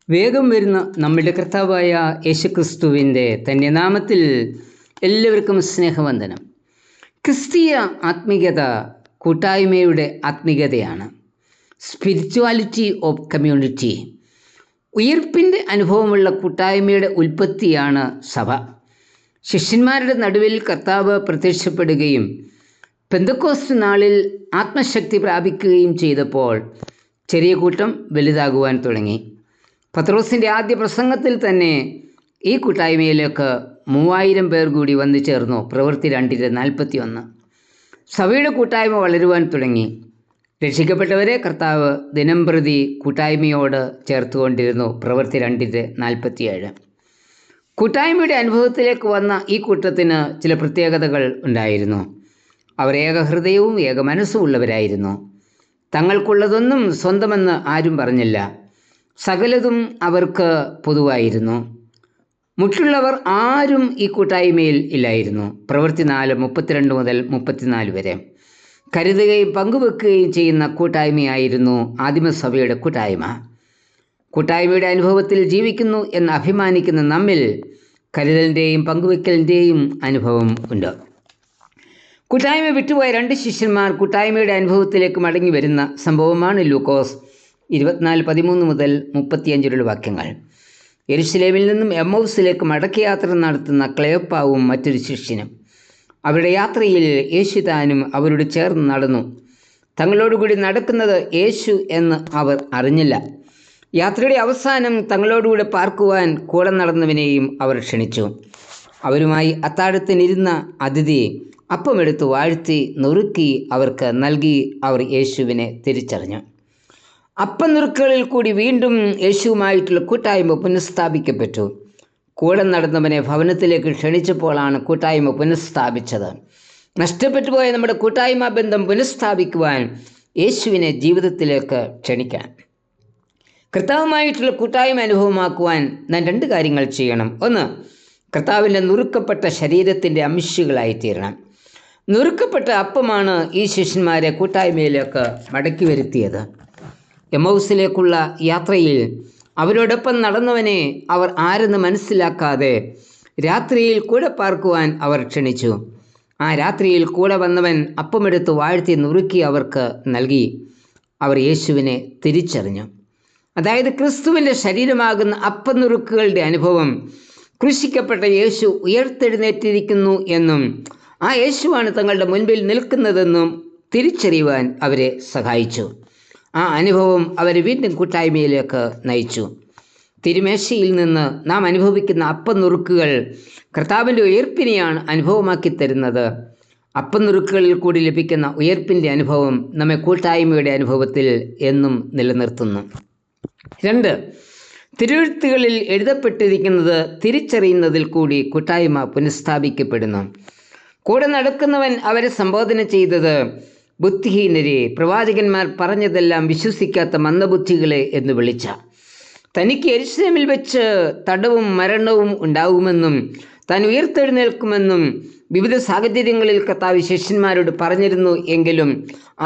വേഗം വരുന്ന നമ്മുടെ കർത്താവായ യേശുക്രിസ്തുവിൻ്റെ തന്നെ നാമത്തിൽ എല്ലാവർക്കും സ്നേഹവന്ദനം. ക്രിസ്തീയ ആത്മീയത കൂട്ടായ്മയുടെ ആത്മീയതയാണ്. Spirituality of community. ഉയിർപ്പിൻ്റെ അനുഭവമുള്ള കൂട്ടായ്മയുടെ ഉൽപ്പത്തിയാണ് സഭ. ശിഷ്യന്മാരുടെ നടുവിൽ കർത്താവ് പ്രത്യക്ഷപ്പെടുകയും പെന്തക്കോസ്റ്റ് നാളിൽ ആത്മശക്തി പ്രാപിക്കുകയും ചെയ്തപ്പോൾ ചെറിയ കൂട്ടം വലുതാകുവാൻ തുടങ്ങി. പത്രോസിൻ്റെ ആദ്യ പ്രസംഗത്തിൽ തന്നെ ഈ കൂട്ടായ്മയിലേക്ക് 3000 പേർ കൂടി വന്നു ചേർന്നു. പ്രവൃത്തി 2:41. സഭയുടെ കൂട്ടായ്മ വളരുവാൻ തുടങ്ങി. രക്ഷിക്കപ്പെട്ടവരെ കർത്താവ് ദിനംപ്രതി കൂട്ടായ്മയോട് ചേർത്തുകൊണ്ടിരുന്നു. പ്രവൃത്തി 2:47. കൂട്ടായ്മയുടെ അനുഭവത്തിലേക്ക് വന്ന ഈ കൂട്ടത്തിന് ചില പ്രത്യേകതകൾ ഉണ്ടായിരുന്നു. അവർ ഏകഹൃദയവും ഏക മനസ്സും ഉള്ളവരായിരുന്നു. തങ്ങൾക്കുള്ളതൊന്നും സ്വന്തമെന്ന് ആരും പറഞ്ഞില്ല. സകലതും അവർക്ക് പൊതുവായിരുന്നു. മറ്റുള്ളവർ ആരും ഈ കൂട്ടായ്മയിൽ ഇല്ലായിരുന്നു. പ്രവൃത്തി 4:32 മുതൽ 34 വരെ. കരുതുകയും പങ്കുവെക്കുകയും ചെയ്യുന്ന കൂട്ടായ്മയായിരുന്നു ആദിമസഭയുടെ കൂട്ടായ്മ. കൂട്ടായ്മയുടെ അനുഭവത്തിൽ ജീവിക്കുന്നു എന്ന് അഭിമാനിക്കുന്ന നമ്മിൽ കരുതലിൻ്റെയും പങ്കുവെക്കലിൻ്റെയും അനുഭവം ഉണ്ട്. കൂട്ടായ്മ വിട്ടുപോയ 2 ശിഷ്യന്മാർ കൂട്ടായ്മയുടെ അനുഭവത്തിലേക്ക് മടങ്ങി വരുന്ന സംഭവമാണ് ലൂക്കോസ് 24:13 മുതൽ 35 വാക്യങ്ങൾ. യെരുശലേമിൽ നിന്നും എമ്മൗസിലേക്ക് മടക്കയാത്ര നടത്തുന്ന ക്ലെയോപ്പാവും മറ്റൊരു ശിഷ്യനും. അവരുടെ യാത്രയിൽ യേശു താനും അവരോട് ചേർന്ന് നടന്നു. തങ്ങളോടുകൂടി നടക്കുന്നത് യേശു എന്ന് അവർ അറിഞ്ഞില്ല. യാത്രയുടെ അവസാനം തങ്ങളോടുകൂടെ പാർക്കുവാൻ കൂടെ നടന്നവനെയും അവർ ക്ഷണിച്ചു. അവരുമായി അത്താഴത്തിനിരുന്ന അതിഥി അപ്പമെടുത്ത് വാഴ്ത്തി നുറുക്കി അവർക്ക് നൽകി. അവർ യേശുവിനെ തിരിച്ചറിഞ്ഞു. അപ്പനുറുക്കുകളിൽ കൂടി വീണ്ടും യേശുവുമായിട്ടുള്ള കൂട്ടായ്മ പുനഃസ്ഥാപിക്കപ്പെട്ടു. കൂടെ നടന്നവനെ ഭവനത്തിലേക്ക് ക്ഷണിച്ചപ്പോഴാണ് കൂട്ടായ്മ പുനഃസ്ഥാപിച്ചത്. നഷ്ടപ്പെട്ടു പോയ നമ്മുടെ കൂട്ടായ്മ ബന്ധം പുനഃസ്ഥാപിക്കുവാൻ യേശുവിനെ ജീവിതത്തിലേക്ക് ക്ഷണിക്കാൻ, കർത്താവുമായിട്ടുള്ള കൂട്ടായ്മ അനുഭവമാക്കുവാൻ നാം 2 കാര്യങ്ങൾ ചെയ്യണം. ഒന്ന്, കർത്താവിൻ്റെ നുറുക്കപ്പെട്ട ശരീരത്തിൻ്റെ അംശികളായിത്തീരണം. നുറുക്കപ്പെട്ട അപ്പമാണ് ഈ ശിഷ്യന്മാരെ കൂട്ടായ്മയിലേക്ക് മടക്കി വരുത്തിയത്. എമ്മൗസിലേക്കുള്ള യാത്രയിൽ അവരോടൊപ്പം നടന്നവനെ അവർ ആരെന്ന് മനസ്സിലാക്കാതെ രാത്രിയിൽ കൂടെ പാർക്കുവാൻ അവർ ക്ഷണിച്ചു. ആ രാത്രിയിൽ കൂടെ വന്നവൻ അപ്പമെടുത്ത് വാഴ്ത്തി നുറുക്കി അവർക്ക് നൽകി. അവർ യേശുവിനെ തിരിച്ചറിഞ്ഞു. അതായത് ക്രിസ്തുവിൻ്റെ ശരീരമാകുന്ന അപ്പനുറുക്കുകളുടെ അനുഭവം ക്രൂശിക്കപ്പെട്ട യേശു ഉയർത്തെഴുന്നേറ്റിരിക്കുന്നു എന്നും ആ യേശുവാണ് തങ്ങളുടെ മുൻപിൽ നിൽക്കുന്നതെന്നും തിരിച്ചറിയുവാൻ അവരെ സഹായിച്ചു. ആ അനുഭവം അവരെ വീണ്ടും കൂട്ടായ്മയിലേക്ക് നയിച്ചു. തിരുമേശയിൽ നിന്ന് നാം അനുഭവിക്കുന്ന അപ്പനുറുക്കുകൾ കർത്താവിൻ്റെ ഉയർപ്പിനെയാണ് അനുഭവമാക്കി തരുന്നത്. അപ്പനുറുക്കുകളിൽ കൂടി ലഭിക്കുന്ന ഉയർപ്പിൻ്റെ അനുഭവം നമ്മെ കൂട്ടായ്മയുടെ അനുഭവത്തിൽ എന്നും നിലനിർത്തുന്നു. 2, തിരുവെഴുത്തുകളിൽ എഴുതപ്പെട്ടിരിക്കുന്നത് തിരിച്ചറിയുന്നതിൽ കൂടി കൂട്ടായ്മ പുനഃസ്ഥാപിക്കപ്പെടുന്നു. കൂടെ നടക്കുന്നവൻ അവരെ സംബോധന ചെയ്തത് ബുദ്ധിഹീനരെ, പ്രവാചകന്മാർ പറഞ്ഞതെല്ലാം വിശ്വസിക്കാത്ത മന്ദബുദ്ധികളെ എന്ന് വിളിച്ച. തനിക്ക് യെരുശലേമിൽ വെച്ച് തടവും മരണവും ഉണ്ടാകുമെന്നും താൻ ഉയർത്തെഴുന്നേൽക്കുമെന്നും വിവിധ സാഹചര്യങ്ങളിൽ കർത്താവ് ശിഷ്യന്മാരോട് പറഞ്ഞിരുന്നു. എങ്കിലും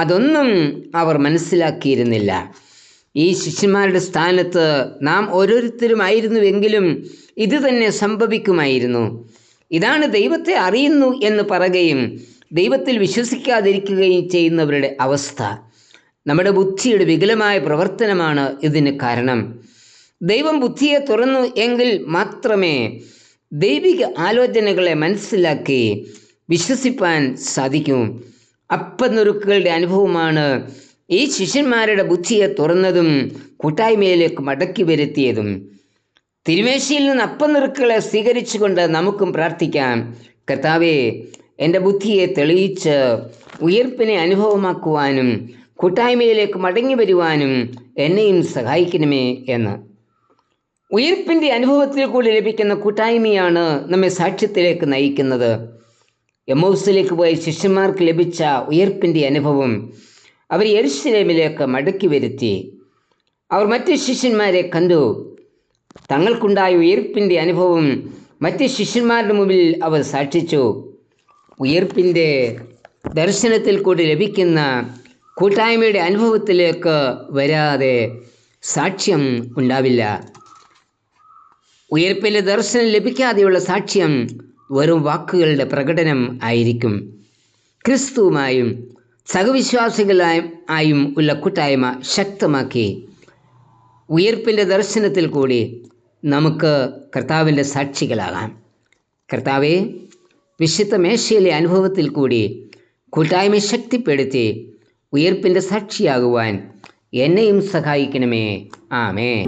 അതൊന്നും അവർ മനസ്സിലാക്കിയിരുന്നില്ല. ഈ ശിഷ്യന്മാരുടെ സ്ഥാനത്ത് നാം ഓരോരുത്തരുമായിരുന്നുവെങ്കിലും ഇത് തന്നെ സംഭവിക്കുമായിരുന്നു. ഇതാണ് ദൈവത്തെ അറിയുന്നു എന്ന് പറയുകയും ദൈവത്തിൽ വിശ്വസിക്കാതിരിക്കുകയും ചെയ്യുന്നവരുടെ അവസ്ഥ. നമ്മുടെ ബുദ്ധിയുടെ വികലമായ പ്രവർത്തനമാണ് ഇതിന് കാരണം. ദൈവം ബുദ്ധിയെ തുറന്നു എങ്കിൽ മാത്രമേ ദൈവിക ആലോചനകളെ മനസ്സിലാക്കി വിശ്വസിപ്പാൻ സാധിക്കൂ. അപ്പനുറുക്കുകളുടെ അനുഭവമാണ് ഈ ശിഷ്യന്മാരുടെ ബുദ്ധിയെ തുറന്നതും കൂട്ടായ്മയിലേക്ക് മടക്കി വരുത്തിയതും. തിരുമേശയിൽ നിന്ന് അപ്പനുറുക്കുകളെ സ്വീകരിച്ചുകൊണ്ട് നമുക്കും പ്രാർത്ഥിക്കാം. കർത്താവേ, എൻ്റെ ബുദ്ധിയെ തെളിയിച്ച് ഉയർപ്പിനെ അനുഭവമാക്കുവാനും കൂട്ടായ്മയിലേക്ക് മടങ്ങി വരുവാനും എന്നെയും സഹായിക്കണമേ എന്ന്. ഉയർപ്പിൻ്റെ അനുഭവത്തിൽ കൂടി ലഭിക്കുന്ന കൂട്ടായ്മയാണ് നമ്മെ സാക്ഷ്യത്തിലേക്ക് നയിക്കുന്നത്. എമ്മൗസിലേക്ക് പോയ ശിഷ്യന്മാർക്ക് ലഭിച്ച ഉയർപ്പിൻ്റെ അനുഭവം അവർ യെരുശലേമിലേക്ക് മടക്കി വരുത്തി. അവർ മറ്റ് ശിഷ്യന്മാരെ കണ്ടു. തങ്ങൾക്കുണ്ടായ ഉയർപ്പിൻ്റെ അനുഭവം മറ്റ് ശിഷ്യന്മാരുടെ മുമ്പിൽ അവർ സാക്ഷിച്ചു. ഉയർപ്പിൻ്റെ ദർശനത്തിൽ കൂടി ലഭിക്കുന്ന കൂട്ടായ്മയുടെ അനുഭവത്തിലേക്ക് വരാതെ സാക്ഷ്യം ഉണ്ടാവില്ല. ഉയർപ്പിൻ്റെ ദർശനം ലഭിക്കാതെയുള്ള സാക്ഷ്യം വെറും വാക്കുകളുടെ പ്രകടനം ആയിരിക്കും. ക്രിസ്തുവുമായും സഹവിശ്വാസികളായും ഉള്ള കൂട്ടായ്മ ശക്തമാക്കി ഉയർപ്പിൻ്റെ ദർശനത്തിൽ കൂടി നമുക്ക് കർത്താവിൻ്റെ സാക്ഷികളാകാം. കർത്താവെ, വിശുദ്ധ മേശയിലെ അനുഭവത്തിൽ കൂടി കൂട്ടായ്മ ശക്തിപ്പെടുത്തി ഉയർപ്പിൻ്റെ സാക്ഷിയാകുവാൻ എന്നെയും സഹായിക്കണമേ. ആമേൻ.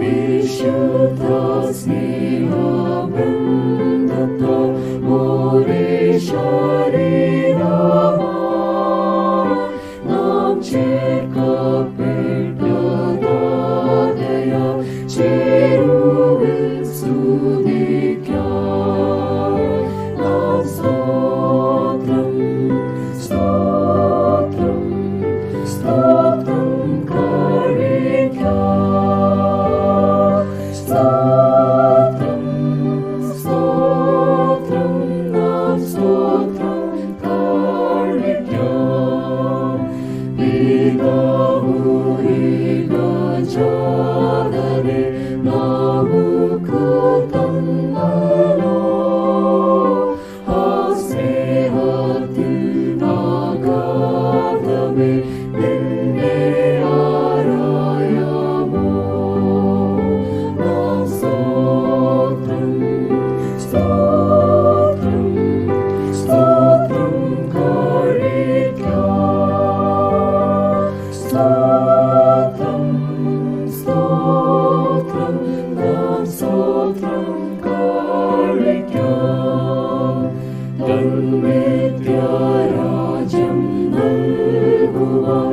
രാജ്യം നൽകുവാൻ